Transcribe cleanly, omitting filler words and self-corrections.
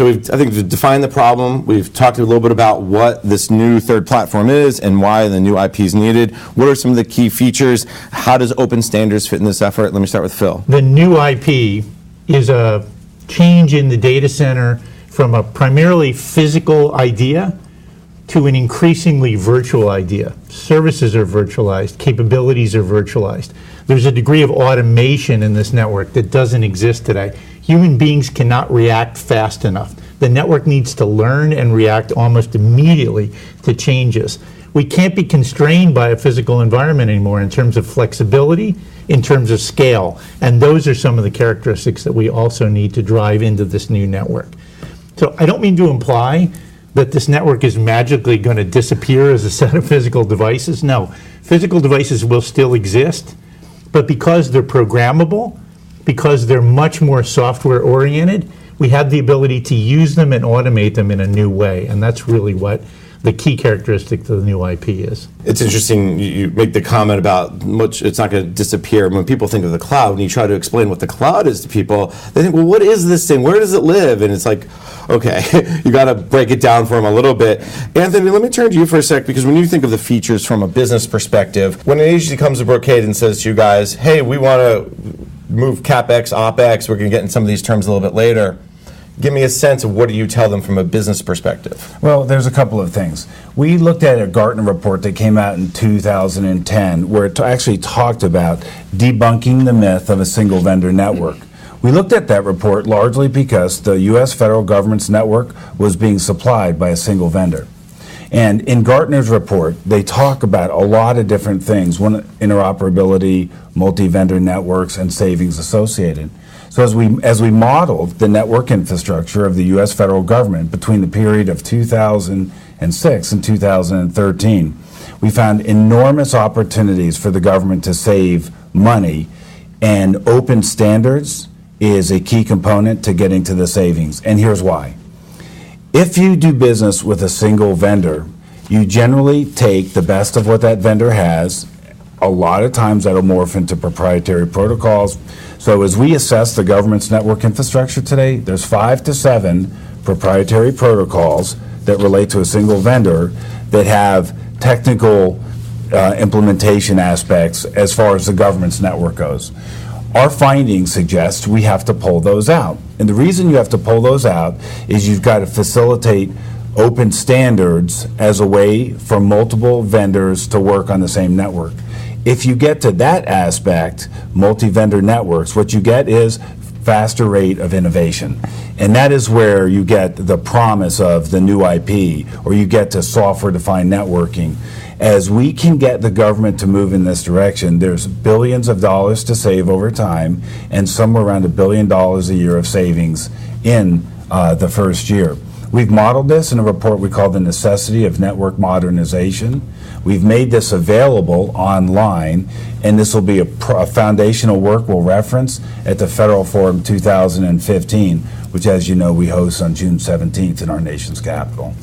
so I think we've defined the problem. We've talked a little bit about what this new third platform is and why the new IP is needed. What are some of the key features? How does open standards fit in this effort? Let me start with Phil. The new IP is a change in the data center from a primarily physical idea to an increasingly virtual idea. Services are virtualized, capabilities are virtualized. There's a degree of automation in this network that doesn't exist today. Human beings cannot react fast enough. The network needs to learn and react almost immediately to changes. We can't be constrained by a physical environment anymore in terms of flexibility, in terms of scale. And those are some of the characteristics that we also need to drive into this new network. So I don't mean to imply that this network is magically going to disappear as a set of physical devices. No, physical devices will still exist, but because they're programmable, because they're much more software oriented, we have the ability to use them and automate them in a new way. And that's really what the key characteristic of the new IP is. It's interesting you make the comment about it's not going to disappear. When people think of the cloud, and you try to explain what the cloud is to people, they think, well, what is this thing? Where does it live? And it's like, okay, you got to break it down for them a little bit. Anthony, let me turn to you for a sec, because when you think of the features from a business perspective, when an agency comes to Brocade and says to you guys, hey, we want to move CapEx, OpEx, we're going to get in some of these terms a little bit later. Give me a sense of what do you tell them from a business perspective? Well, there's a couple of things. We looked at a Gartner report that came out in 2010 where it actually talked about debunking the myth of a single vendor network. We looked at that report largely because the U.S. federal government's network was being supplied by a single vendor. And in Gartner's report, they talk about a lot of different things, one, interoperability, multi-vendor networks, and savings associated. So as we modeled the network infrastructure of the U.S. federal government between the period of 2006 and 2013, we found enormous opportunities for the government to save money, and open standards is a key component to getting to the savings. And here's why. If you do business with a single vendor, you generally take the best of what that vendor has. A lot of times that'll morph into proprietary protocols. So as we assess the government's network infrastructure today, there's 5 to 7 proprietary protocols that relate to a single vendor that have technical implementation aspects as far as the government's network goes. Our findings suggest we have to pull those out. And the reason you have to pull those out is you've got to facilitate open standards as a way for multiple vendors to work on the same network. If you get to that aspect, multi-vendor networks, what you get is faster rate of innovation. And that is where you get the promise of the new IP, or you get to software-defined networking. As we can get the government to move in this direction, there's billions of dollars to save over time, and somewhere around $1 billion a year of savings in the first year. We've modeled this in a report we call The Necessity of Network Modernization. We've made this available online, and this will be a foundational work we'll reference at the Federal Forum 2015, which, as you know, we host on June 17th in our nation's capital.